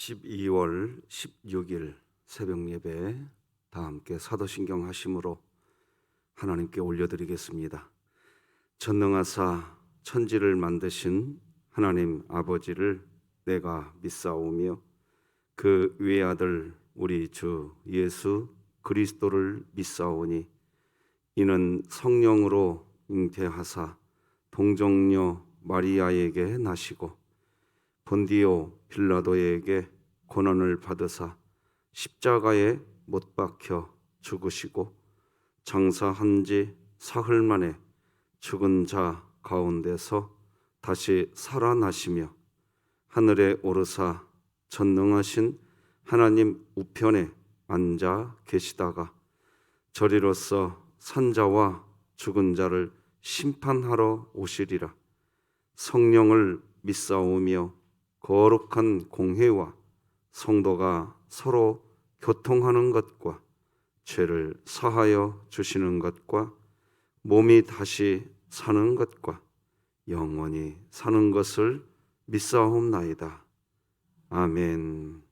12월 16일 새벽 예배 다 함께 사도신경 하심으로 하나님께 올려드리겠습니다. 전능하사 천지를 만드신 하나님 아버지를 내가 믿사오며 그 외아들 우리 주 예수 그리스도를 믿사오니 이는 성령으로 잉태하사 동정녀 마리아에게 나시고 본디오 빌라도에게 고난을 받으사 십자가에 못 박혀 죽으시고 장사한 지 사흘 만에 죽은 자 가운데서 다시 살아나시며 하늘에 오르사 전능하신 하나님 우편에 앉아 계시다가 저리로서 산자와 죽은 자를 심판하러 오시리라. 성령을 믿사오며 거룩한 공회와 성도가 서로 교통하는 것과 죄를 사하여 주시는 것과 몸이 다시 사는 것과 영원히 사는 것을 믿사옵나이다. 아멘.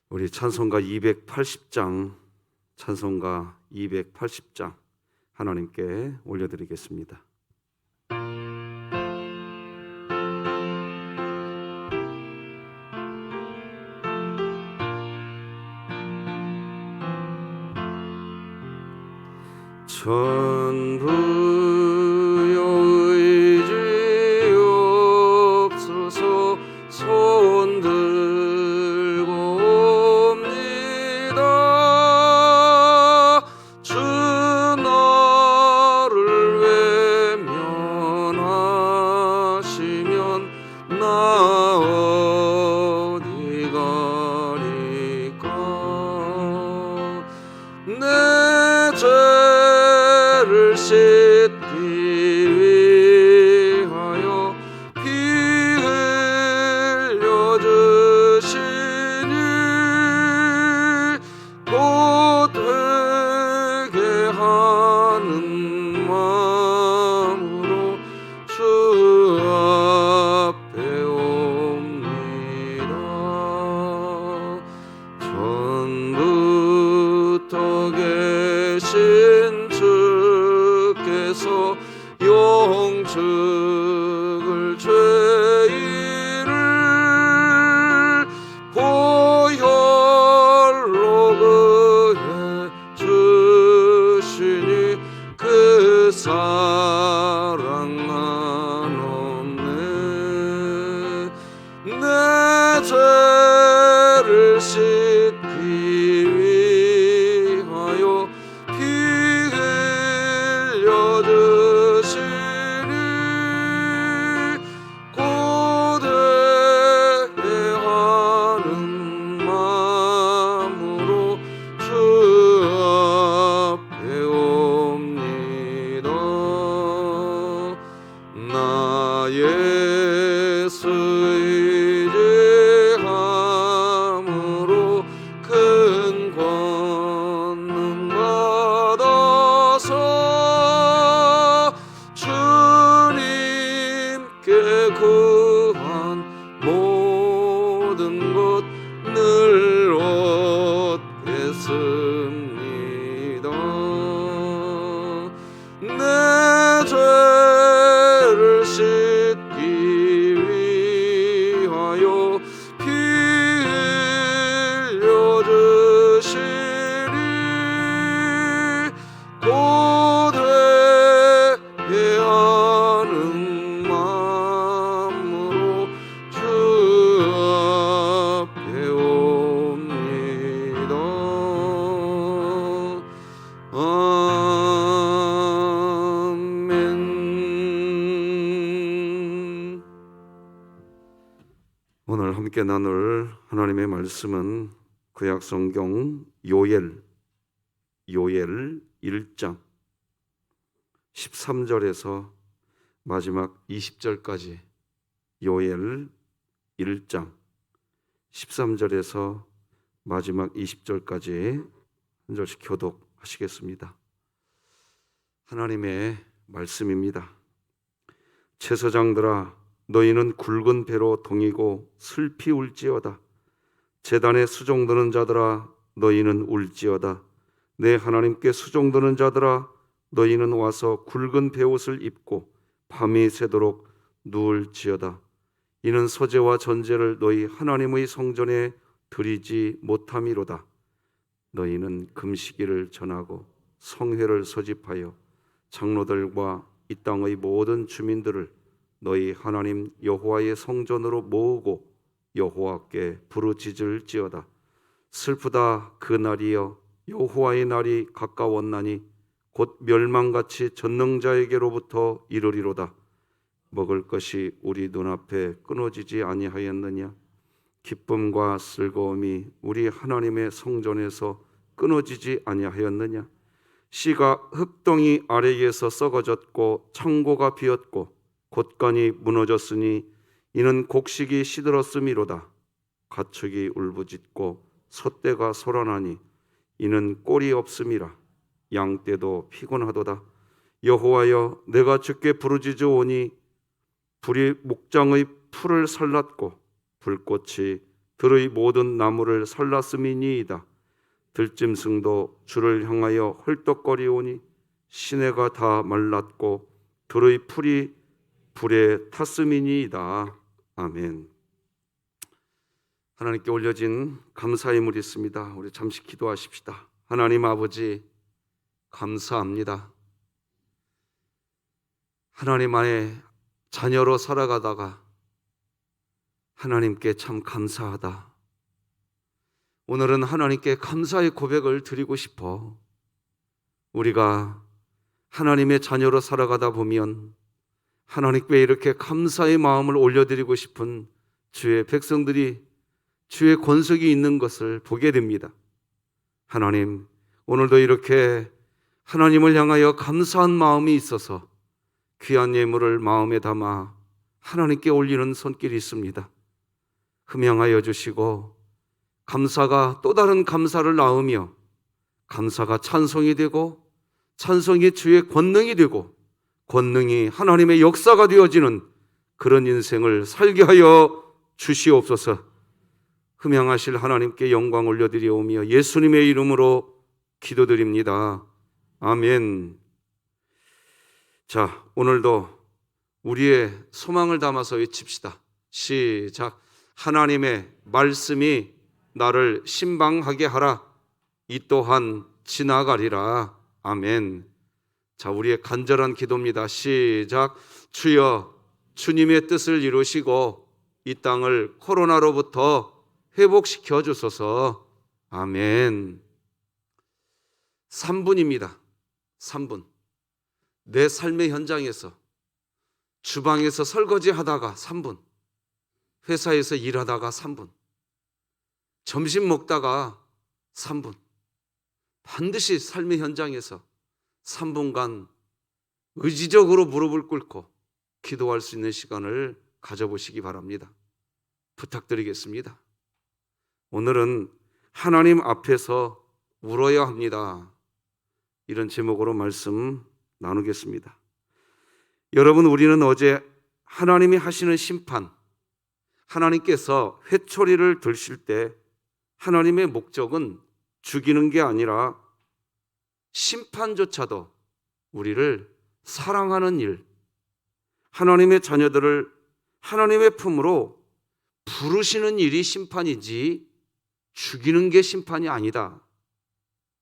우리 찬송가 280장 하나님께 올려드리겠습니다. 전부여 의지옵소서 손 들고 옵니다. 주 나를 외면하시면 나 어디 가리까. 내 죄를 씻기 위하여 피 흘려 주시니 곧 회개하는 마음으로 주 앞에 옵니다. 전부터 계신 주께서 용축을 죄인을 보혈로 그해 주시니 그 사랑 한없네. 내 죄를 씻기 위하여 피 흘려 주시니 곧 회개하는 마음으로 주 앞에 옵니다. 나 예수 의지함으로 큰 권능 받아서 주님께 구한 모든 것 늘 얻겠습니다. 내 죄를 씻기 위하여 피 흘려 주시니 곧 회개하는 마음으로 주 앞에 옵니다. 아멘. 오늘 함께 나눌 하나님의 말씀은 구약성경 요엘 1장 13절에서 마지막 20절까지 요엘 1장 13절에서 마지막 20절까지 한 절씩 교독하시겠습니다. 하나님의 말씀입니다. 제사장들아 너희는 굵은 배로 동이고 슬피 울지어다. 제단에 수종드는 자들아 너희는 울지어다. 내 하나님께 수종드는 자들아 너희는 와서 굵은 베옷을 입고 밤이 새도록 누울지어다. 이는 소제와 전제를 너희 하나님의 성전에 드리지 못함이로다. 너희는 금식일을 전하고 성회를 소집하여 장로들과 이 땅의 모든 주민들을 너희 하나님 여호와의 성전으로 모으고 여호와께 부르짖을지어다. 슬프다 그 날이여, 여호와의 날이 가까웠나니 곧 멸망같이 전능자에게로부터 이르리로다. 먹을 것이 우리 눈앞에 끊어지지 아니하였느냐? 기쁨과 즐거움이 우리 하나님의 성전에서 끊어지지 아니하였느냐? 씨가 흙덩이 아래에서 썩어졌고 창고가 비었고 곳간이 무너졌으니 이는 곡식이 시들었음이로다. 가축이 울부짖고 소떼가 소란하니 이는 꼴이 없음이라. 양떼도 피곤하도다. 여호와여, 내가 주께 부르짖으오니 불이 목장의 풀을 살랐고 불꽃이 들의 모든 나무를 살랐음이니이다. 들짐승도 주를 향하여 헐떡거리오니 시내가 다 말랐고 들의 풀이 불에 탔음이니이다. 아멘. 하나님께 올려진 감사의 물이 있습니다. 우리 잠시 기도하십시다. 하나님 아버지, 감사합니다. 하나님 안에 자녀로 살아가다가 하나님께 참 감사하다. 오늘은 하나님께 감사의 고백을 드리고 싶어. 우리가 하나님의 자녀로 살아가다 보면 하나님께 이렇게 감사의 마음을 올려드리고 싶은 주의 백성들이 주의 권속이 있는 것을 보게 됩니다. 하나님, 오늘도 이렇게 하나님을 향하여 감사한 마음이 있어서 귀한 예물을 마음에 담아 하나님께 올리는 손길이 있습니다. 흠양하여 주시고 감사가 또 다른 감사를 낳으며 감사가 찬송이 되고 찬송이 주의 권능이 되고 권능이 하나님의 역사가 되어지는 그런 인생을 살게 하여 주시옵소서. 흠양하실 하나님께 영광 올려드리오며 예수님의 이름으로 기도드립니다. 아멘. 자, 오늘도 우리의 소망을 담아서 외칩시다. 시작. 하나님의 말씀이 나를 신방하게 하라. 이 또한 지나가리라. 아멘. 자, 우리의 간절한 기도입니다. 시작. 주여, 주님의 뜻을 이루시고 이 땅을 코로나로부터 회복시켜 주소서. 아멘. 3분입니다. 3분. 내 삶의 현장에서 주방에서 설거지 하다가 3분, 회사에서 일하다가 3분, 점심 먹다가 3분, 반드시 삶의 현장에서 3분간 의지적으로 무릎을 꿇고 기도할 수 있는 시간을 가져보시기 바랍니다. 부탁드리겠습니다. 오늘은 하나님 앞에서 울어야 합니다. 이런 제목으로 말씀 나누겠습니다. 여러분, 우리는 어제 하나님이 하시는 심판, 하나님께서 회초리를 드실 때 하나님의 목적은 죽이는 게 아니라 심판조차도 우리를 사랑하는 일, 하나님의 자녀들을 하나님의 품으로 부르시는 일이 심판이지 죽이는 게 심판이 아니다.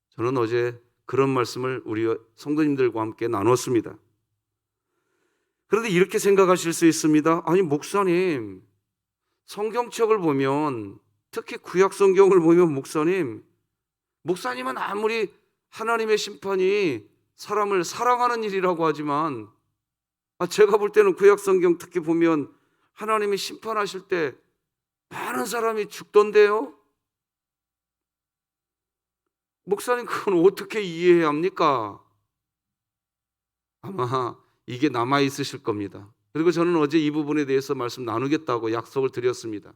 저는 어제 그런 말씀을 우리 성도님들과 함께 나눴습니다. 그런데 이렇게 생각하실 수 있습니다. 아니, 목사님, 성경책을 보면, 특히 구약 성경을 보면 목사님은 아무리 하나님의 심판이 사람을 사랑하는 일이라고 하지만 제가 볼 때는 구약 성경 특히 보면 하나님이 심판하실 때 많은 사람이 죽던데요. 목사님, 그건 어떻게 이해해야 합니까? 아마 이게 남아있으실 겁니다. 그리고 저는 어제 이 부분에 대해서 말씀 나누겠다고 약속을 드렸습니다.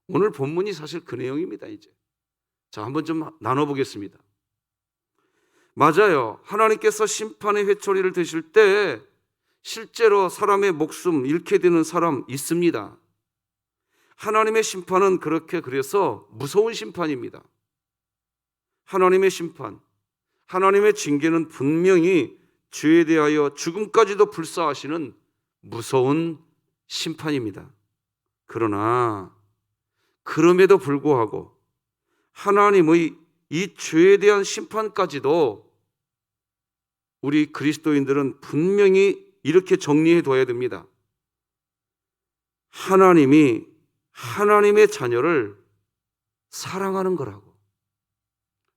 오늘 본문이 사실 그 내용입니다. 이제 자, 한번 좀 나눠보겠습니다. 맞아요. 하나님께서 심판의 회초리를 드실 때 실제로 사람의 목숨 잃게 되는 사람 있습니다. 하나님의 심판은 그래서 무서운 심판입니다. 하나님의 심판, 하나님의 징계는 분명히 죄에 대하여 죽음까지도 불사하시는 무서운 심판입니다. 그러나 그럼에도 불구하고 하나님의 이 죄에 대한 심판까지도 우리 그리스도인들은 분명히 이렇게 정리해 둬야 됩니다. 하나님이 하나님의 자녀를 사랑하는 거라고.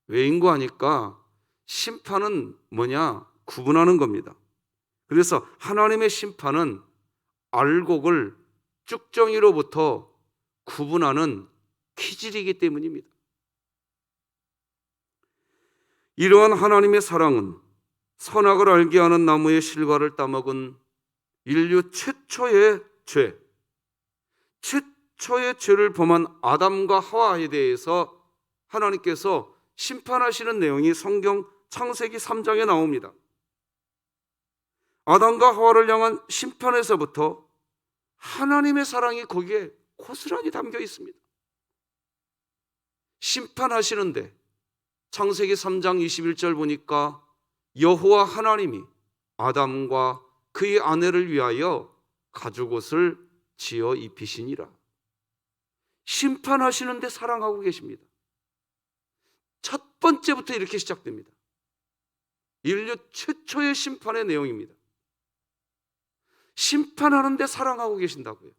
왜인고 하니까 심판은 뭐냐? 구분하는 겁니다. 그래서 하나님의 심판은 알곡을 쭉정이로부터 구분하는 기질이기 때문입니다. 이러한 하나님의 사랑은 선악을 알게 하는 나무의 실과를 따먹은 인류 최초의 죄를 범한 아담과 하와에 대해서 하나님께서 심판하시는 내용이 성경 창세기 3장에 나옵니다. 아담과 하와를 향한 심판에서부터 하나님의 사랑이 거기에 고스란히 담겨 있습니다. 심판하시는데 창세기 3장 21절 보니까 여호와 하나님이 아담과 그의 아내를 위하여 가죽옷을 지어 입히시니라. 심판하시는데 사랑하고 계십니다. 첫 번째부터 이렇게 시작됩니다. 인류 최초의 심판의 내용입니다. 심판하는데 사랑하고 계신다고요.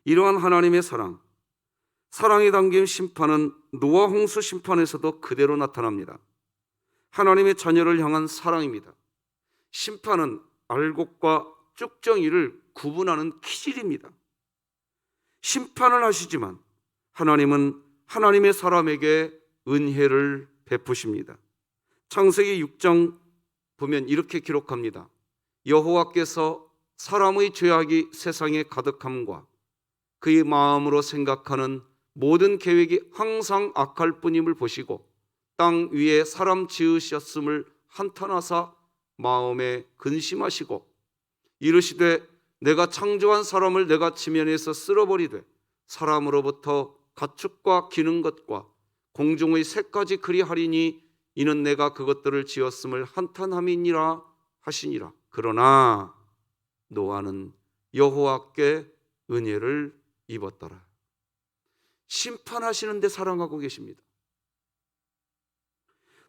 이러한 하나님의 사랑이 담긴 심판은 노아 홍수 심판에서도 그대로 나타납니다. 하나님의 자녀를 향한 사랑입니다. 심판은 알곡과 쭉정이를 구분하는 기질입니다. 심판을 하시지만 하나님은 하나님의 사람에게 은혜를 베푸십니다. 창세기 6장 보면 이렇게 기록합니다. 여호와께서 사람의 죄악이 세상에 가득함과 그의 마음으로 생각하는 모든 계획이 항상 악할 뿐임을 보시고 땅 위에 사람 지으셨음을 한탄하사 마음에 근심하시고 이르시되 내가 창조한 사람을 내가 지면에서 쓸어버리되 사람으로부터 가축과 기는 것과 공중의 새까지 그리하리니 이는 내가 그것들을 지었음을 한탄함이니라 하시니라. 그러나 노아는 여호와께 은혜를 입었더라. 심판하시는데 사랑하고 계십니다.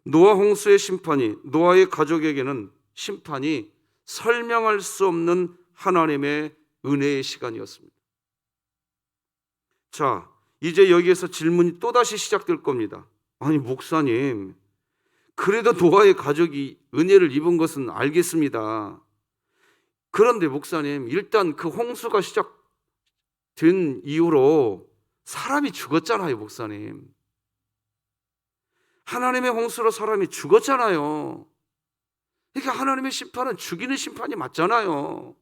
노아 홍수의 심판이 노아의 가족에게는 심판이 설명할 수 없는 하나님의 은혜의 시간이었습니다. 자, 이제 여기에서 질문이 또다시 시작될 겁니다. 아니 목사님, 그래도 노아의 가족이 은혜를 입은 것은 알겠습니다. 그런데 목사님, 일단 그 홍수가 시작된 이후로 사람이 죽었잖아요, 목사님. 하나님의 홍수로 사람이 죽었잖아요. 그러니까 하나님의 심판은 죽이는 심판이 맞잖아요.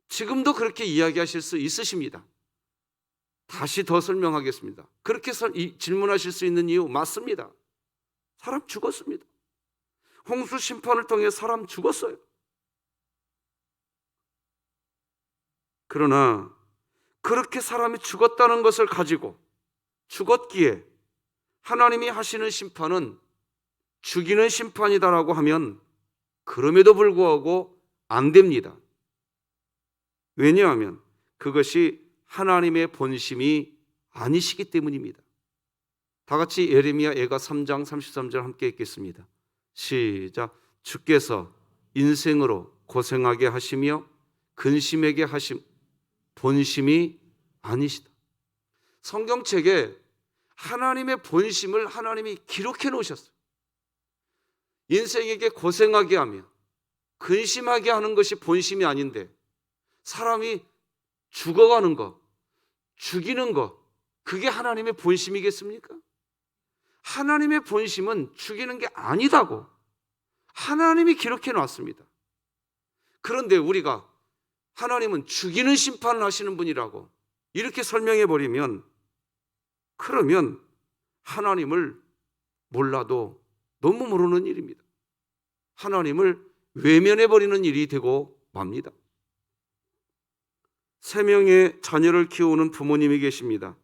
지금도 그렇게 이야기하실 수 있으십니다. 다시 더 설명하겠습니다. 그렇게 질문하실 수 있는 이유 맞습니다. 사람 죽었습니다. 홍수 심판을 통해 사람 죽었어요. 그러나 그렇게 사람이 죽었다는 것을 가지고 죽었기에 하나님이 하시는 심판은 죽이는 심판이다라고 하면 그럼에도 불구하고 안 됩니다. 왜냐하면 그것이 하나님의 본심이 아니시기 때문입니다. 다 같이 예레미야 예가 3장 33절 함께 읽겠습니다. 시작. 주께서 인생으로 고생하게 하시며 근심하게 하심 본심이 아니시다. 성경책에 하나님의 본심을 하나님이 기록해 놓으셨어요. 인생에게 고생하게 하며 근심하게 하는 것이 본심이 아닌데 사람이 죽어가는 것, 죽이는 것, 그게 하나님의 본심이겠습니까? 하나님의 본심은 죽이는 게 아니다고 하나님이 기록해 놨습니다. 그런데 우리가 하나님은 죽이는 심판을 하시는 분이라고 이렇게 설명해 버리면 그러면 하나님을 몰라도 너무 모르는 일입니다. 하나님을 외면해버리는 일이 되고 맙니다. 3명의 자녀를 키우는 부모님이 계십니다.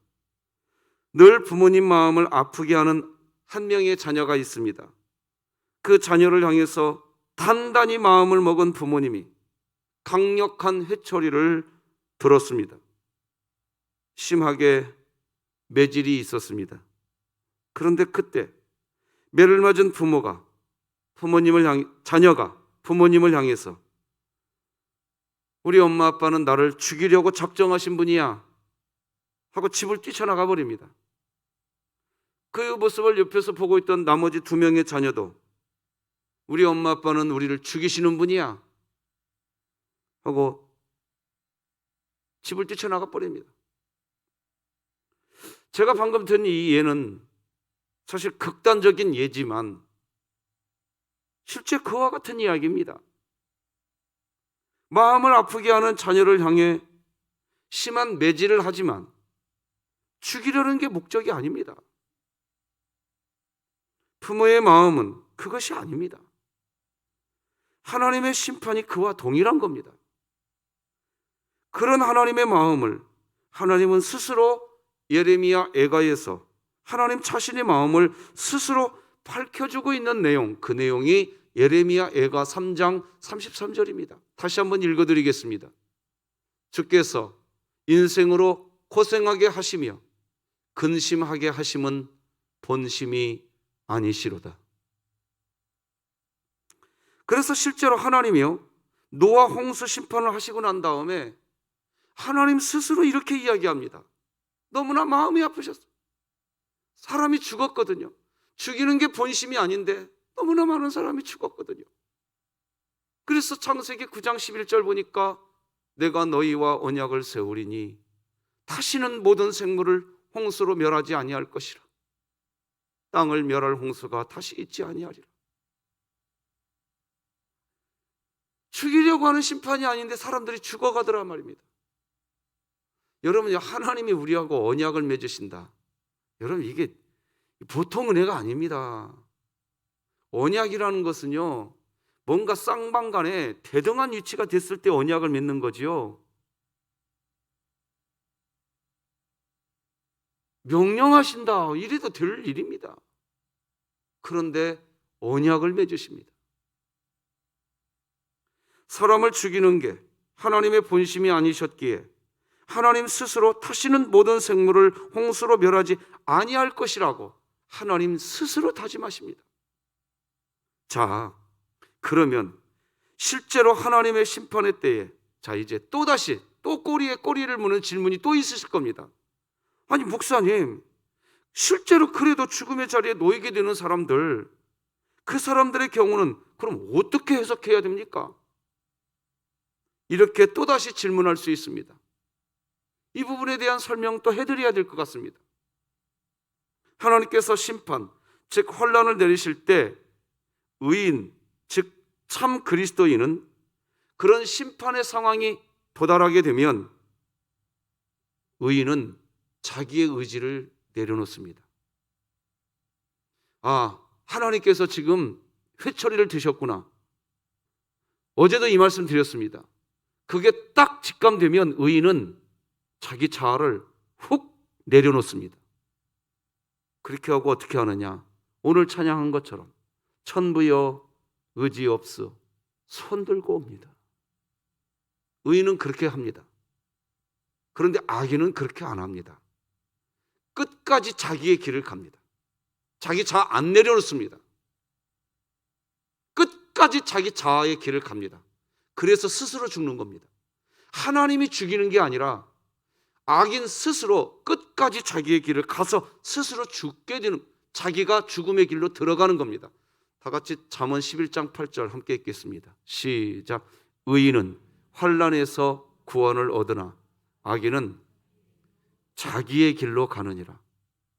늘 부모님 마음을 아프게 하는 한 명의 자녀가 있습니다. 그 자녀를 향해서 단단히 마음을 먹은 부모님이 강력한 회초리를 들었습니다. 심하게 매질이 있었습니다. 그런데 그때 매를 맞은 자녀가 부모님을 향해서 우리 엄마 아빠는 나를 죽이려고 작정하신 분이야 하고 집을 뛰쳐나가 버립니다. 그 모습을 옆에서 보고 있던 나머지 2명의 자녀도 우리 엄마 아빠는 우리를 죽이시는 분이야 하고 집을 뛰쳐나가 버립니다. 제가 방금 든 이 예는 사실 극단적인 예지만 실제 그와 같은 이야기입니다. 마음을 아프게 하는 자녀를 향해 심한 매질을 하지만 죽이려는 게 목적이 아닙니다. 부모의 마음은 그것이 아닙니다. 하나님의 심판이 그와 동일한 겁니다. 그런 하나님의 마음을 하나님은 스스로 예레미야 애가에서 하나님 자신의 마음을 스스로 밝혀주고 있는 내용, 그 내용이 예레미야 애가 3장 33절입니다. 다시 한번 읽어드리겠습니다. 주께서 인생으로 고생하게 하시며 근심하게 하심은 본심이 아니시로다. 그래서 실제로 하나님이요, 노아 홍수 심판을 하시고 난 다음에 하나님 스스로 이렇게 이야기합니다. 너무나 마음이 아프셨어요. 사람이 죽었거든요. 죽이는 게 본심이 아닌데 너무나 많은 사람이 죽었거든요. 그래서 창세기 9장 11절 보니까 내가 너희와 언약을 세우리니 다시는 모든 생물을 홍수로 멸하지 아니할 것이라. 땅을 멸할 홍수가 다시 있지 아니하리라. 죽이려고 하는 심판이 아닌데 사람들이 죽어가더라 말입니다. 여러분, 하나님이 우리하고 언약을 맺으신다. 여러분, 이게 보통 은혜가 아닙니다. 언약이라는 것은요, 뭔가 쌍방간에 대등한 위치가 됐을 때 언약을 맺는 거지요. 명령하신다, 이래도 될 일입니다. 그런데 언약을 맺으십니다. 사람을 죽이는 게 하나님의 본심이 아니셨기에 하나님 스스로 다시는 모든 생물을 홍수로 멸하지 아니할 것이라고 하나님 스스로 다짐하십니다. 자, 그러면 실제로 하나님의 심판의 때에 이제 또다시 꼬리에 꼬리를 무는 질문이 또 있으실 겁니다. 아니, 목사님, 실제로 그래도 죽음의 자리에 놓이게 되는 사람들, 그 사람들의 경우는 그럼 어떻게 해석해야 됩니까? 이렇게 또다시 질문할 수 있습니다. 이 부분에 대한 설명도 해드려야 될 것 같습니다. 하나님께서 심판, 즉 환난을 내리실 때 의인, 즉 참 그리스도인은 그런 심판의 상황이 도달하게 되면 의인은 자기의 의지를 내려놓습니다. 아, 하나님께서 지금 회초리를 드셨구나. 어제도 이 말씀 드렸습니다. 그게 딱 직감되면 의인은 자기 자아를 훅 내려놓습니다. 그렇게 하고 어떻게 하느냐? 오늘 찬양한 것처럼 천부여 의지 없어 손 들고 옵니다. 의인은 그렇게 합니다. 그런데 악인은 그렇게 안 합니다. 끝까지 자기의 길을 갑니다. 자기 자아 안 내려놓습니다. 끝까지 자기 자아의 길을 갑니다. 그래서 스스로 죽는 겁니다. 하나님이 죽이는 게 아니라 악인 스스로 끝까지 자기의 길을 가서 스스로 죽게 되는, 자기가 죽음의 길로 들어가는 겁니다. 다 같이 잠언 11장 8절 함께 읽겠습니다. 시작. 의인은 환난에서 구원을 얻으나 악인은 자기의 길로 가느니라.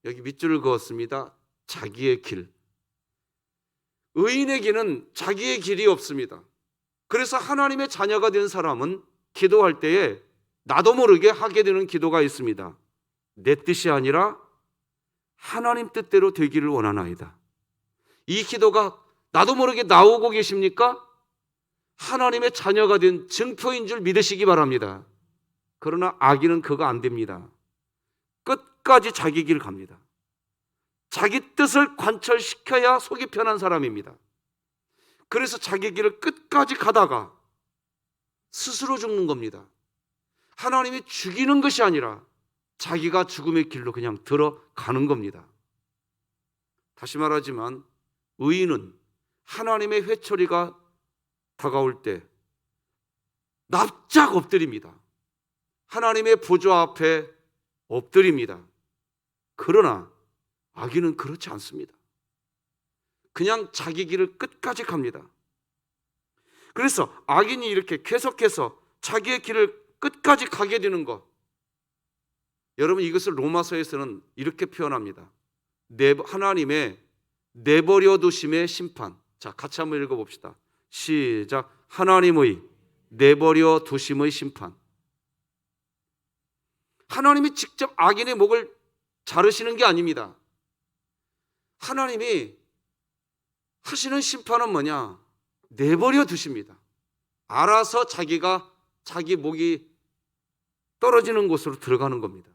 여기 밑줄을 그었습니다. 자기의 길. 의인에게는 자기의 길이 없습니다. 그래서 하나님의 자녀가 된 사람은 기도할 때에 나도 모르게 하게 되는 기도가 있습니다. 내 뜻이 아니라 하나님 뜻대로 되기를 원하나이다. 이 기도가 나도 모르게 나오고 계십니까? 하나님의 자녀가 된 증표인 줄 믿으시기 바랍니다. 그러나 악인은 그거 안 됩니다. 끝까지 자기 길 갑니다. 자기 뜻을 관철시켜야 속이 편한 사람입니다. 그래서 자기 길을 끝까지 가다가 스스로 죽는 겁니다. 하나님이 죽이는 것이 아니라 자기가 죽음의 길로 그냥 들어가는 겁니다. 다시 말하지만 의인은 하나님의 회초리가 다가올 때 납작 엎드립니다. 하나님의 보좌 앞에 엎드립니다. 그러나 악인은 그렇지 않습니다. 그냥 자기 길을 끝까지 갑니다. 그래서 악인이 이렇게 계속해서 자기의 길을 끝까지 가게 되는 것, 여러분 이것을 로마서에서는 이렇게 표현합니다. 하나님의 내버려 두심의 심판. 자, 같이 한번 읽어봅시다. 시작. 하나님의 내버려 두심의 심판. 하나님이 직접 악인의 목을 자르시는 게 아닙니다. 하나님이 하시는 심판은 뭐냐? 내버려 두십니다. 알아서 자기가 자기 목이 떨어지는 곳으로 들어가는 겁니다.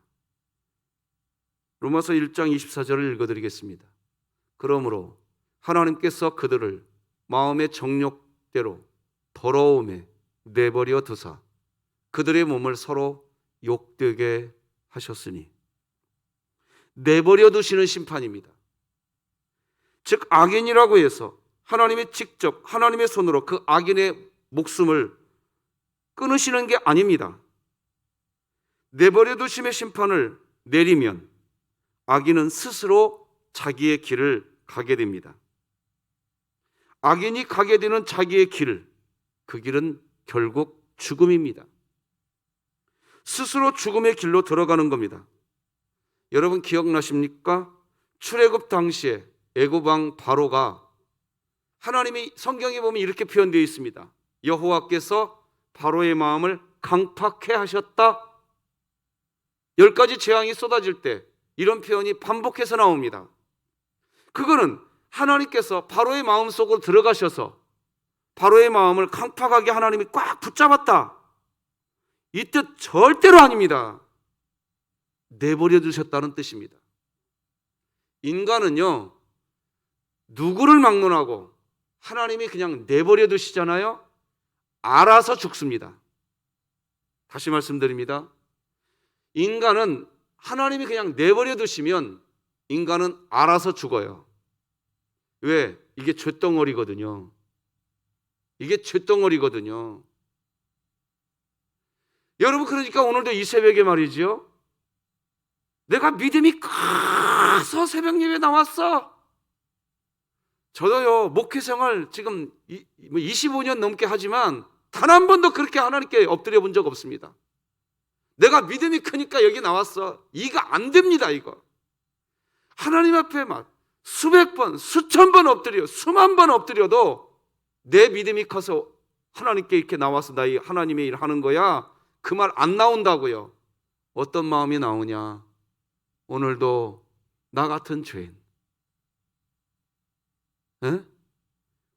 로마서 1장 24절을 읽어드리겠습니다. 그러므로 하나님께서 그들을 마음의 정욕대로 더러움에 내버려 두사 그들의 몸을 서로 욕되게 하셨으니, 내버려 두시는 심판입니다. 즉 악인이라고 해서 하나님이 직접 하나님의 손으로 그 악인의 목숨을 끊으시는 게 아닙니다. 내버려 두심의 심판을 내리면 악인은 스스로 자기의 길을 가게 됩니다. 악인이 가게 되는 자기의 길, 그 길은 결국 죽음입니다. 스스로 죽음의 길로 들어가는 겁니다. 여러분 기억나십니까? 출애굽 당시에 애굽 왕 바로가, 하나님이 성경에 보면 이렇게 표현되어 있습니다. 여호와께서 바로의 마음을 강팍해 하셨다. 10가지 재앙이 쏟아질 때 이런 표현이 반복해서 나옵니다. 그거는 하나님께서 바로의 마음속으로 들어가셔서 바로의 마음을 강팍하게 하나님이 꽉 붙잡았다, 이 뜻 절대로 아닙니다. 내버려 두셨다는 뜻입니다. 인간은요, 누구를 막론하고 하나님이 그냥 내버려 두시잖아요. 알아서 죽습니다. 다시 말씀드립니다. 인간은 하나님이 그냥 내버려 두시면 인간은 알아서 죽어요. 왜? 이게 쇳덩어리거든요. 이게 쇳덩어리거든요. 여러분, 그러니까 오늘도 이 새벽에 말이죠, 내가 믿음이 커서 새벽 예배 나왔어. 저도요, 목회 생활 지금 25년 넘게 하지만 단 한 번도 그렇게 하나님께 엎드려 본 적 없습니다. 내가 믿음이 크니까 여기 나왔어. 이거 안 됩니다, 이거. 하나님 앞에 막 수백 번, 수천 번 엎드려, 수만 번 엎드려도 내 믿음이 커서 하나님께 이렇게 나와서 나 이 하나님의 일 하는 거야, 그 말 안 나온다고요. 어떤 마음이 나오냐? 오늘도 나 같은 죄인,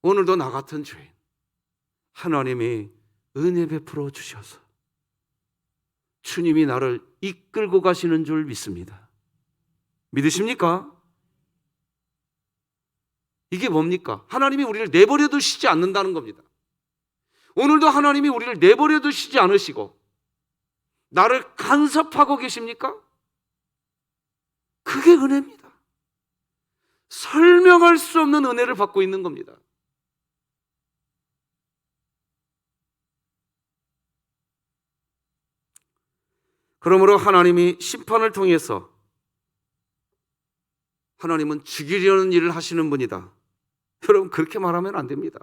오늘도 나 같은 죄인, 하나님이 은혜 베풀어 주셔서 주님이 나를 이끌고 가시는 줄 믿습니다. 믿으십니까? 이게 뭡니까? 하나님이 우리를 내버려 두시지 않는다는 겁니다. 오늘도 하나님이 우리를 내버려 두시지 않으시고 나를 간섭하고 계십니까? 그게 은혜입니다. 설명할 수 없는 은혜를 받고 있는 겁니다. 그러므로 하나님이 심판을 통해서, 하나님은 죽이려는 일을 하시는 분이다, 여러분 그렇게 말하면 안 됩니다.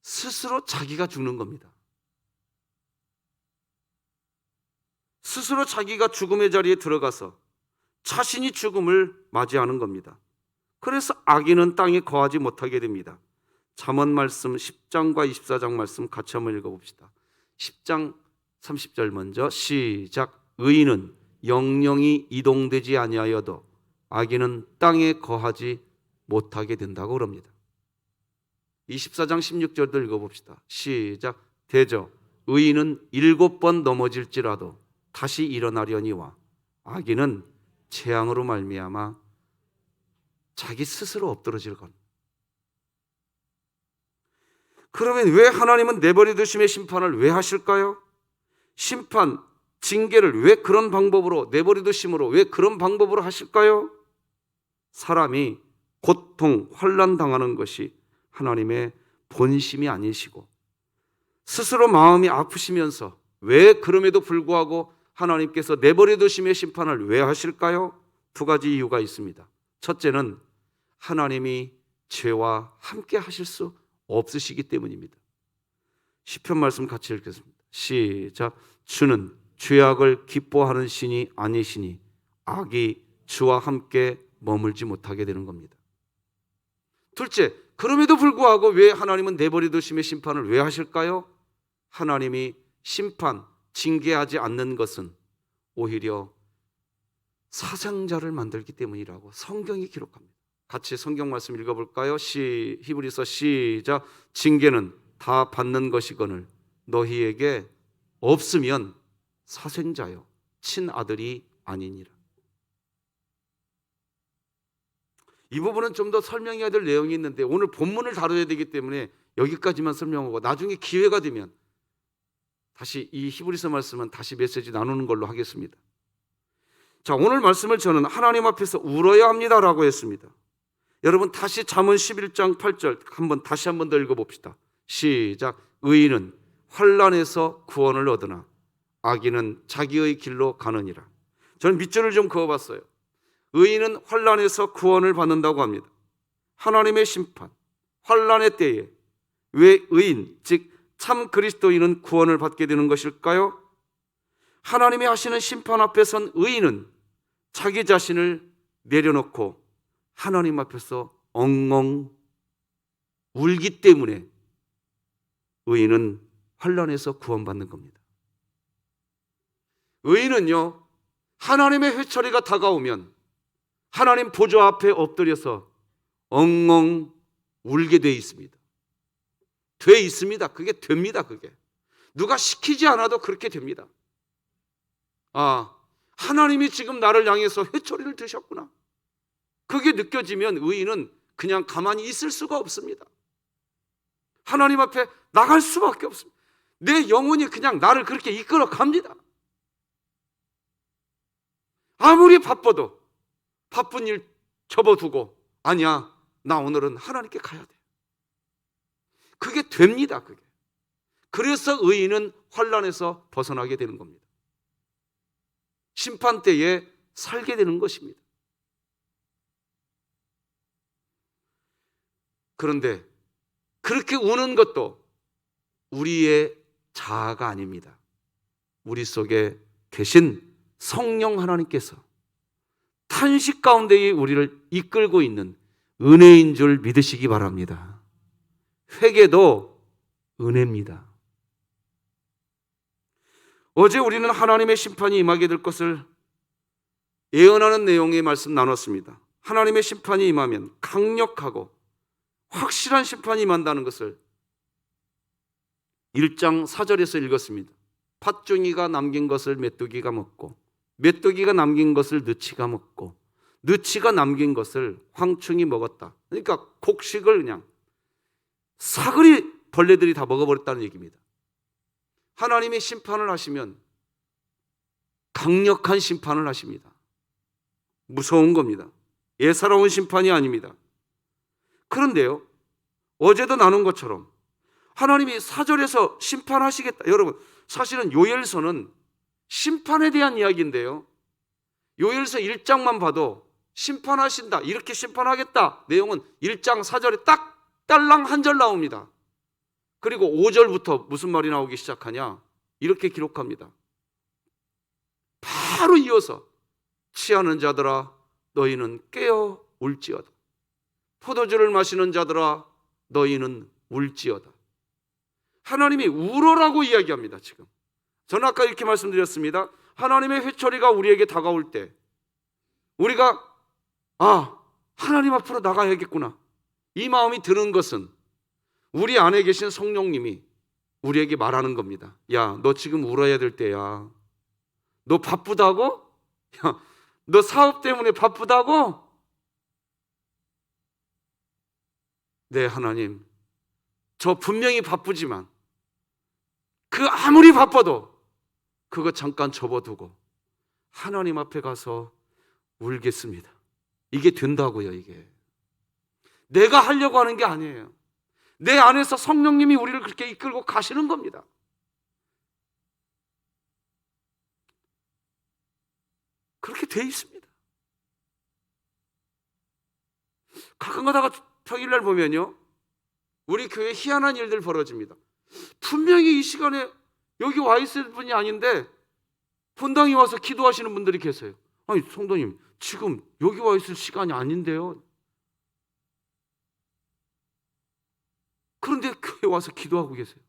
스스로 자기가 죽는 겁니다. 스스로 자기가 죽음의 자리에 들어가서 자신이 죽음을 맞이하는 겁니다. 그래서 악인은 땅에 거하지 못하게 됩니다. 잠언 말씀 10장과 24장 말씀 같이 한번 읽어봅시다. 10장 30절 먼저 시작. 의인은 영영이 이동되지 아니하여도 악인은 땅에 거하지 못하게 된다고 그럽니다. 24장 16절도 읽어봅시다. 시작. 대저 의인은 7번 넘어질지라도 다시 일어나려니와 악인은 재앙으로 말미암아 자기 스스로 엎드러질 것. 그러면 왜 하나님은 내버려 두심의 심판을 왜 하실까요? 심판, 징계를 왜 그런 방법으로 내버려 두심으로 왜 그런 방법으로 하실까요? 사람이 고통, 환난 당하는 것이 하나님의 본심이 아니시고 스스로 마음이 아프시면서 왜 그럼에도 불구하고 하나님께서 내버려 두심의 심판을 왜 하실까요? 두 가지 이유가 있습니다. 첫째는 하나님이 죄와 함께 하실 수 없으시기 때문입니다. 시편 말씀 같이 읽겠습니다. 시작. 주는 죄악을 기뻐하는 신이 아니시니 악이 주와 함께 머물지 못하게 되는 겁니다. 둘째, 그럼에도 불구하고 왜 하나님은 내버려 두심의 심판을 왜 하실까요? 하나님이 심판, 징계하지 않는 것은 오히려 사상자를 만들기 때문이라고 성경이 기록합니다. 같이 성경 말씀 읽어볼까요? 히브리서 시작. 징계는 다 받는 것이거늘 너희에게 없으면 사생자요 친아들이 아니니라. 이 부분은 좀 더 설명해야 될 내용이 있는데 오늘 본문을 다뤄야 되기 때문에 여기까지만 설명하고 나중에 기회가 되면 다시 이 히브리서 말씀은 다시 메시지 나누는 걸로 하겠습니다. 자, 오늘 말씀을 저는 하나님 앞에서 울어야 합니다라고 했습니다. 여러분 다시 잠언 11장 8절 다시 한 번 더 읽어봅시다. 시작. 의인은 환난에서 구원을 얻으나 악인은 자기의 길로 가느니라. 저는 밑줄을 좀 그어봤어요. 의인은 환난에서 구원을 받는다고 합니다. 하나님의 심판, 환난의 때에 왜 의인, 즉 참 그리스도인은 구원을 받게 되는 것일까요? 하나님이 하시는 심판 앞에 선 의인은 자기 자신을 내려놓고 하나님 앞에서 엉엉 울기 때문에 의인은 환난에서 구원받는 겁니다. 의인은요, 하나님의 회초리가 다가오면 하나님 보좌 앞에 엎드려서 엉엉 울게 돼 있습니다. 돼 있습니다. 그게 됩니다. 그게 누가 시키지 않아도 그렇게 됩니다. 아, 하나님이 지금 나를 향해서 회초리를 드셨구나. 그게 느껴지면 의인은 그냥 가만히 있을 수가 없습니다. 하나님 앞에 나갈 수밖에 없습니다. 내 영혼이 그냥 나를 그렇게 이끌어 갑니다. 아무리 바빠도 바쁜 일 접어두고 아니야, 나 오늘은 하나님께 가야 돼. 그게 됩니다. 그게. 그래서 의인은 환난에서 벗어나게 되는 겁니다. 심판 때에 살게 되는 것입니다. 그런데 그렇게 우는 것도 우리의 자아가 아닙니다. 우리 속에 계신 성령 하나님께서 탄식 가운데에 우리를 이끌고 있는 은혜인 줄 믿으시기 바랍니다. 회개도 은혜입니다. 어제 우리는 하나님의 심판이 임하게 될 것을 예언하는 내용의 말씀 나눴습니다. 하나님의 심판이 임하면 강력하고 확실한 심판이 임한다는 것을 1장 4절에서 읽었습니다. 팥종이가 남긴 것을 메뚜기가 먹고 메뚜기가 남긴 것을 느치가 먹고 느치가 남긴 것을 황충이 먹었다. 그러니까 곡식을 그냥 사거리 벌레들이 다 먹어버렸다는 얘기입니다. 하나님이 심판을 하시면 강력한 심판을 하십니다. 무서운 겁니다. 예사로운 심판이 아닙니다. 그런데요, 어제도 나눈 것처럼 하나님이 4절에서 심판하시겠다. 여러분, 사실은 요엘서는 심판에 대한 이야기인데요, 요엘서 1장만 봐도 심판하신다, 이렇게 심판하겠다 내용은 1장 4절에 딱 딸랑 한 절 나옵니다. 그리고 5절부터 무슨 말이 나오기 시작하냐, 이렇게 기록합니다. 바로 이어서 취하는 자들아 너희는 깨어 울지어다. 포도주를 마시는 자들아 너희는 울지어다. 하나님이 울어라고 이야기합니다. 지금 저는 아까 이렇게 말씀드렸습니다. 하나님의 회초리가 우리에게 다가올 때 우리가 하나님 앞으로 나가야겠구나, 이 마음이 드는 것은 우리 안에 계신 성령님이 우리에게 말하는 겁니다. 야, 너 지금 울어야 될 때야. 너 바쁘다고? 야, 너 사업 때문에 바쁘다고? 네, 하나님, 저 분명히 바쁘지만 그 아무리 바빠도 그거 잠깐 접어두고 하나님 앞에 가서 울겠습니다. 이게 된다고요. 이게 내가 하려고 하는 게 아니에요. 내 안에서 성령님이 우리를 그렇게 이끌고 가시는 겁니다. 그렇게 돼 있습니다. 가끔 가다가 평일날 보면요, 우리 교회에 희한한 일들 벌어집니다. 분명히 이 시간에 여기 와 있을 분이 아닌데 본당에 와서 기도하시는 분들이 계세요. 아니, 성도님, 지금 여기 와 있을 시간이 아닌데요. 그런데 교회 와서 기도하고 계세요.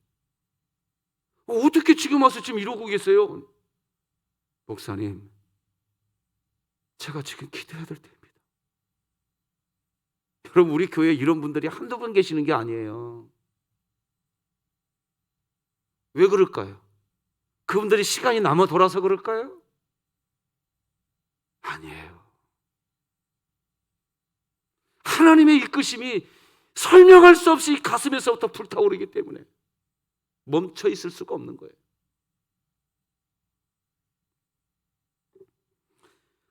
어떻게 지금 와서 지금 이러고 계세요? 목사님, 제가 지금 기도해야 될 때입니다. 여러분, 우리 교회에 이런 분들이 한두 분 계시는 게 아니에요. 왜 그럴까요? 그분들이 시간이 남아 돌아서 그럴까요? 아니에요. 하나님의 이끄심이 설명할 수 없이 가슴에서부터 불타오르기 때문에 멈춰 있을 수가 없는 거예요.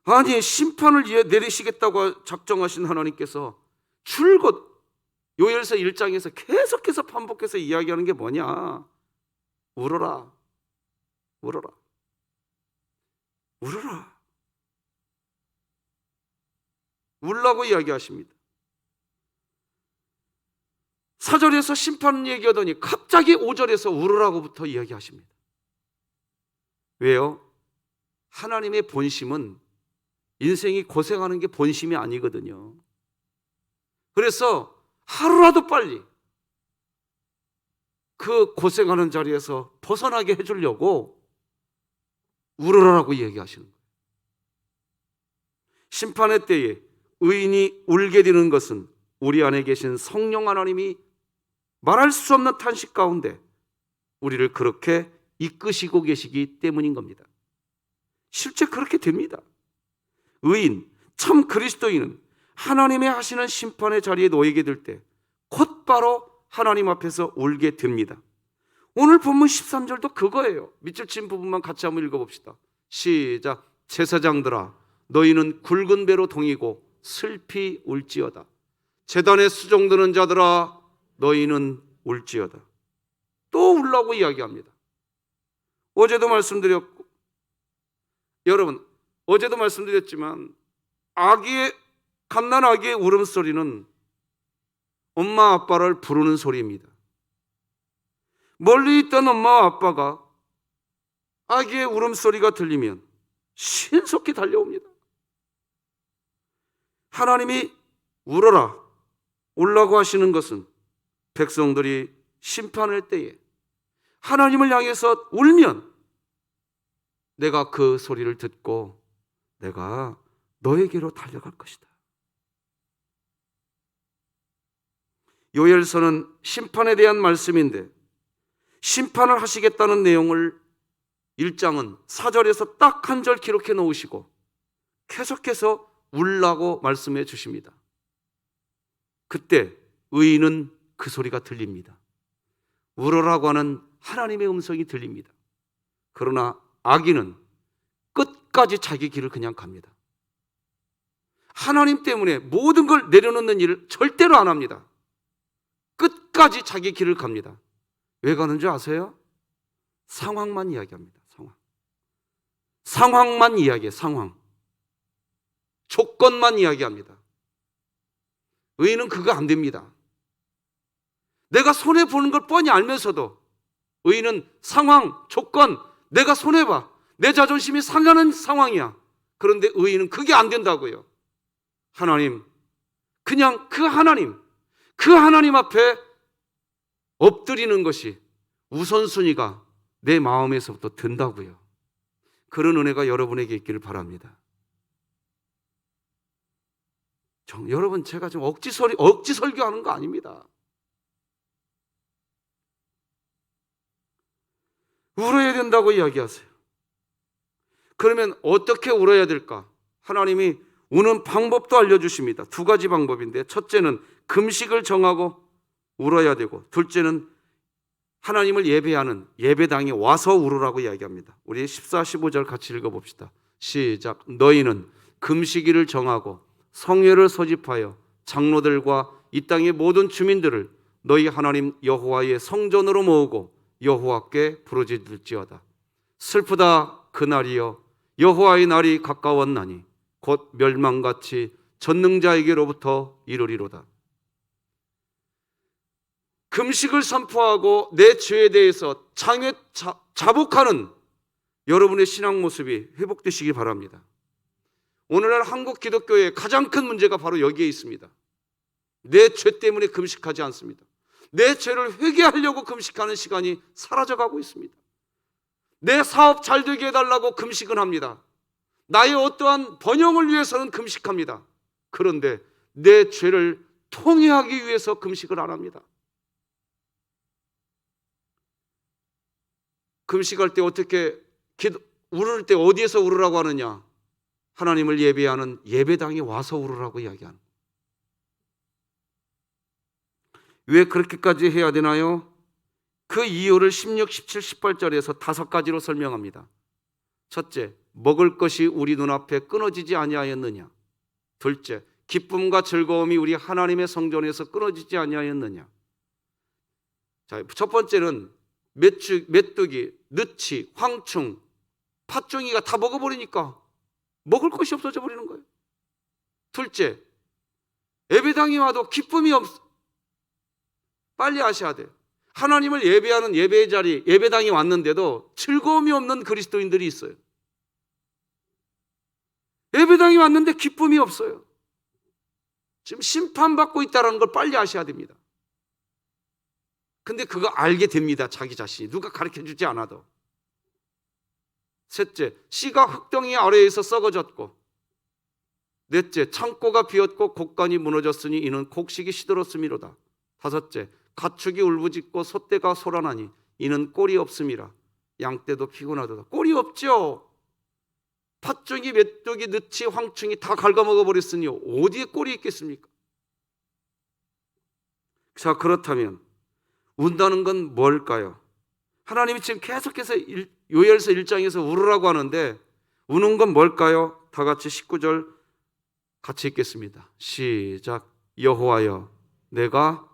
아니, 심판을 내리시겠다고 작정하신 하나님께서 줄곧 요엘서 1장에서 계속해서 반복해서 이야기하는 게 뭐냐? 울어라, 울어라, 울어라, 울라고 이야기하십니다. 4절에서 심판 얘기하더니 갑자기 5절에서 울으라고부터 이야기하십니다. 왜요? 하나님의 본심은 인생이 고생하는 게 본심이 아니거든요. 그래서 하루라도 빨리 그 고생하는 자리에서 벗어나게 해주려고 울으라고 얘기하시는 거예요. 심판의 때에 의인이 울게 되는 것은 우리 안에 계신 성령 하나님이 말할 수 없는 탄식 가운데 우리를 그렇게 이끄시고 계시기 때문인 겁니다. 실제 그렇게 됩니다. 의인, 참 그리스도인은 하나님의 하시는 심판의 자리에 놓이게 될 때 곧바로 하나님 앞에서 울게 됩니다. 오늘 본문 13절도 그거예요. 밑줄 친 부분만 같이 한번 읽어봅시다. 시작. 제사장들아, 너희는 굵은 배로 동이고 슬피 울지어다. 제단에 수종드는 자들아, 너희는 울지어다. 또 울라고 이야기합니다. 어제도 말씀드렸고, 여러분, 어제도 말씀드렸지만 갓난 아기의 울음소리는 엄마 아빠를 부르는 소리입니다. 멀리 있던 엄마와 아빠가 아기의 울음소리가 들리면 신속히 달려옵니다. 하나님이 울어라, 울라고 하시는 것은 백성들이 심판할 때에 하나님을 향해서 울면 내가 그 소리를 듣고 내가 너에게로 달려갈 것이다. 요엘서는 심판에 대한 말씀인데 심판을 하시겠다는 내용을 1장은 4절에서 딱 한 절 기록해 놓으시고 계속해서 울라고 말씀해 주십니다. 그때 의인은 그 소리가 들립니다. 울어라고 하는 하나님의 음성이 들립니다. 그러나 악인은 끝까지 자기 길을 그냥 갑니다. 하나님 때문에 모든 걸 내려놓는 일을 절대로 안 합니다. 끝까지 자기 길을 갑니다. 왜 가는 줄 아세요? 상황만 이야기합니다. 상황만 이야기해요. 상황. 조건만 이야기합니다. 의인은 그거 안 됩니다. 내가 손해보는 걸 뻔히 알면서도 의인은 상황, 조건, 내가 손해봐, 내 자존심이 상하는 상황이야. 그런데 의인은 그게 안 된다고요. 하나님, 그냥 그 하나님 앞에 엎드리는 것이 우선순위가 내 마음에서부터 든다고요. 그런 은혜가 여러분에게 있기를 바랍니다. 여러분, 제가 지금 억지 설교하는 거 아닙니다. 울어야 된다고 이야기하세요. 그러면 어떻게 울어야 될까? 하나님이 우는 방법도 알려주십니다. 두 가지 방법인데, 첫째는 금식을 정하고 울어야 되고, 둘째는 하나님을 예배하는 예배당에 와서 울으라고 이야기합니다. 우리 14, 15절 같이 읽어봅시다. 시작. 너희는 금식일을 정하고 성회를 소집하여 장로들과 이 땅의 모든 주민들을 너희 하나님 여호와의 성전으로 모으고 여호와께 부르짖을지어다. 슬프다 그날이여, 여호와의 날이 가까웠나니 곧 멸망같이 전능자에게로부터 이르리로다. 금식을 선포하고 내 죄에 대해서 자복하는 여러분의 신앙 모습이 회복되시기 바랍니다. 오늘날 한국 기독교의 가장 큰 문제가 바로 여기에 있습니다. 내 죄 때문에 금식하지 않습니다. 내 죄를 회개하려고 금식하는 시간이 사라져가고 있습니다. 내 사업 잘 되게 해달라고 금식은 합니다. 나의 어떠한 번영을 위해서는 금식합니다. 그런데 내 죄를 통회하기 위해서 금식을 안 합니다. 금식할 때 어떻게 울을 때 어디에서 울으라고 하느냐? 하나님을 예배하는 예배당에 와서 울으라고 이야기하는. 왜 그렇게까지 해야 되나요? 그 이유를 16, 17, 18절에서 5가지로 설명합니다. 첫째, 먹을 것이 우리 눈앞에 끊어지지 아니하였느냐? 둘째, 기쁨과 즐거움이 우리 하나님의 성전에서 끊어지지 아니하였느냐? 자, 첫 번째는 메뚜기, 느치, 황충, 팥종이가 다 먹어버리니까 먹을 것이 없어져 버리는 거예요. 둘째, 예배당에 와도 기쁨이 빨리 아셔야 돼요. 하나님을 예배하는 예배의 자리, 예배당에 왔는데도 즐거움이 없는 그리스도인들이 있어요. 예배당에 왔는데 기쁨이 없어요. 지금 심판받고 있다는 걸 빨리 아셔야 됩니다. 근데 그거 알게 됩니다. 자기 자신이. 누가 가르쳐주지 않아도. 셋째, 씨가 흙덩이 아래에서 썩어졌고, 넷째, 창고가 비었고 곡간이 무너졌으니 이는 곡식이 시들었음이로다. 다섯째, 가축이 울부짖고 소떼가 소란하니 이는 꼴이 없음이라. 양떼도 피곤하도다. 꼴이 없죠. 팥종이, 메뚜기, 느치, 황충이 다 갉아먹어 버렸으니 어디에 꼴이 있겠습니까? 자, 그렇다면 운다는 건 뭘까요? 하나님이 지금 계속해서 요엘서 1장에서 울으라고 하는데 우는 건 뭘까요? 다 같이 19절 같이 읽겠습니다. 시작. 여호와여, 내가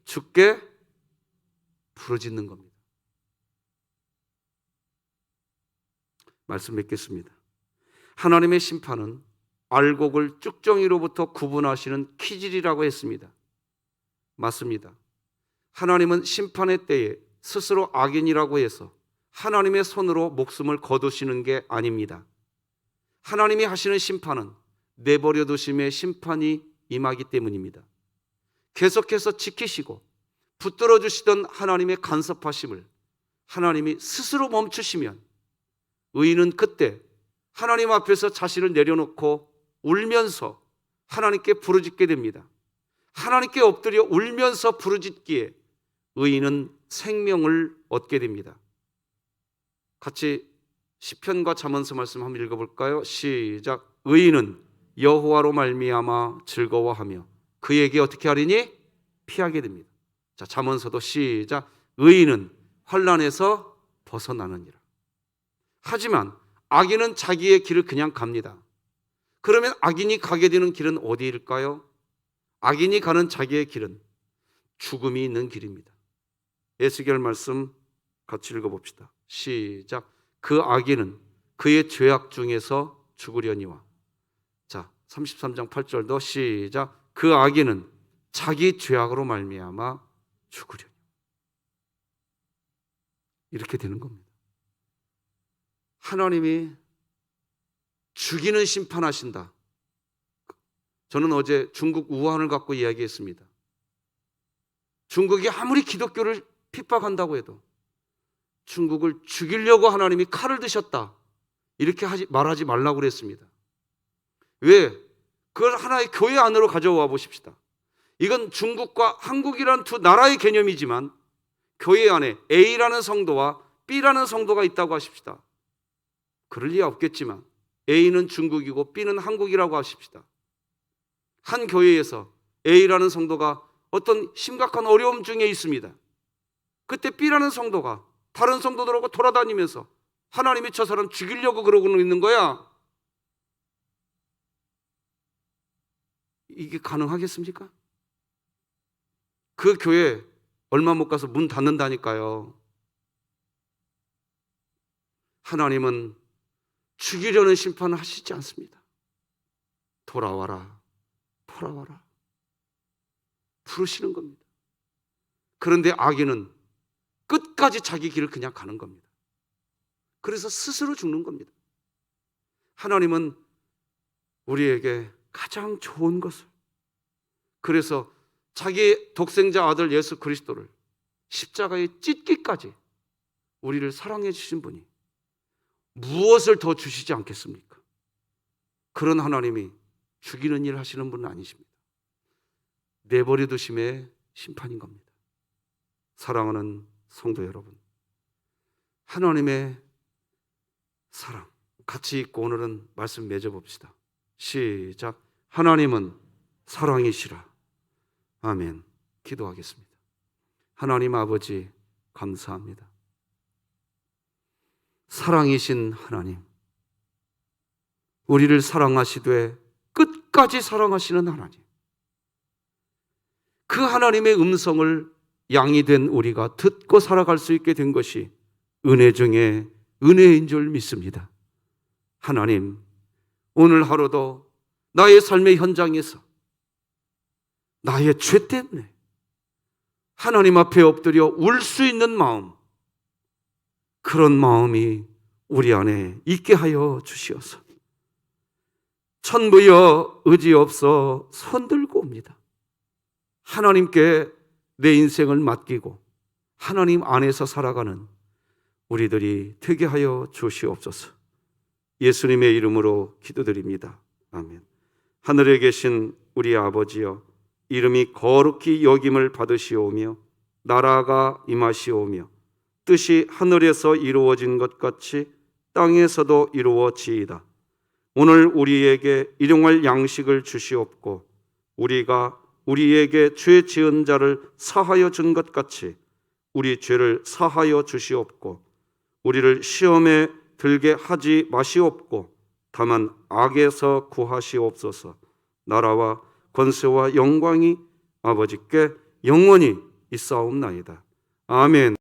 주께 부르짖는 겁니다. 말씀 맺겠습니다. 하나님의 심판은 알곡을 쭉정이로부터 구분하시는 키질이라고 했습니다. 맞습니다. 하나님은 심판의 때에 스스로 악인이라고 해서 하나님의 손으로 목숨을 거두시는 게 아닙니다. 하나님이 하시는 심판은 내버려 두심의 심판이 임하기 때문입니다. 계속해서 지키시고 붙들어 주시던 하나님의 간섭하심을 하나님이 스스로 멈추시면 의인은 그때 하나님 앞에서 자신을 내려놓고 울면서 하나님께 부르짖게 됩니다. 하나님께 엎드려 울면서 부르짖기에 의인은 생명을 얻게 됩니다. 같이 시편과 잠언서 말씀 한번 읽어볼까요? 시작. 의인은 여호와로 말미암아 즐거워하며 그에게 어떻게 하리니? 피하게 됩니다. 자, 잠언서도 시작. 의인은 환난에서 벗어나느니라. 하지만 악인은 자기의 길을 그냥 갑니다. 그러면 악인이 가게 되는 길은 어디일까요? 악인이 가는 자기의 길은 죽음이 있는 길입니다. 에스겔 말씀 같이 읽어봅시다. 시작. 그 악인은 그의 죄악 중에서 죽으려니와. 자, 33장 8절도 시작. 그 악인은 자기 죄악으로 말미암아 죽으려니. 이렇게 되는 겁니다. 하나님이 죽이는 심판하신다. 저는 어제 중국 우한을 갖고 이야기했습니다. 중국이 아무리 기독교를 핍박한다고 해도 중국을 죽이려고 하나님이 칼을 드셨다. 이렇게 말하지 말라고 그랬습니다. 왜? 그걸 하나의 교회 안으로 가져와 보십시다. 이건 중국과 한국이라는 두 나라의 개념이지만 교회 안에 A라는 성도와 B라는 성도가 있다고 하십시다. 그럴 리 없겠지만 A는 중국이고 B는 한국이라고 하십시다. 한 교회에서 A라는 성도가 어떤 심각한 어려움 중에 있습니다. 그때 B라는 성도가 다른 성도들하고 돌아다니면서 하나님이 저 사람 죽이려고 그러고 있는 거야. 이게 가능하겠습니까? 그 교회 얼마 못 가서 문 닫는다니까요. 하나님은 죽이려는 심판을 하시지 않습니다. 돌아와라, 돌아와라 부르시는 겁니다. 그런데 악인은 끝까지 자기 길을 그냥 가는 겁니다. 그래서 스스로 죽는 겁니다. 하나님은 우리에게 가장 좋은 것을, 그래서 자기 독생자 아들 예수 그리스도를 십자가에 찢기까지 우리를 사랑해 주신 분이 무엇을 더 주시지 않겠습니까? 그런 하나님이 죽이는 일 하시는 분은 아니십니다. 내버려 두심의 심판인 겁니다. 사랑하는 성도 여러분, 하나님의 사랑 같이 읽고 오늘은 말씀 맺어봅시다. 시작. 하나님은 사랑이시라. 아멘. 기도하겠습니다. 하나님 아버지 감사합니다. 사랑이신 하나님, 우리를 사랑하시되 끝까지 사랑하시는 하나님, 그 하나님의 음성을 양이 된 우리가 듣고 살아갈 수 있게 된 것이 은혜 중에 은혜인 줄 믿습니다. 하나님, 오늘 하루도 나의 삶의 현장에서 나의 죄 때문에 하나님 앞에 엎드려 울 수 있는 마음, 그런 마음이 우리 안에 있게 하여 주시옵소서. 천부여 의지없어 손들고 옵니다. 하나님께 내 인생을 맡기고 하나님 안에서 살아가는 우리들이 되게 하여 주시옵소서. 예수님의 이름으로 기도드립니다. 아멘. 하늘에 계신 우리 아버지여, 이름이 거룩히 여김을 받으시오며 나라가 임하시오며 뜻이 하늘에서 이루어진 것 같이 땅에서도 이루어지이다. 오늘 우리에게 일용할 양식을 주시옵고 우리가 우리에게 죄 지은 자를 사하여 준 것 같이 우리 죄를 사하여 주시옵고 우리를 시험에 들게 하지 마시옵고 다만 악에서 구하시옵소서. 나라와 권세와 영광이 아버지께 영원히 있사옵나이다. 아멘.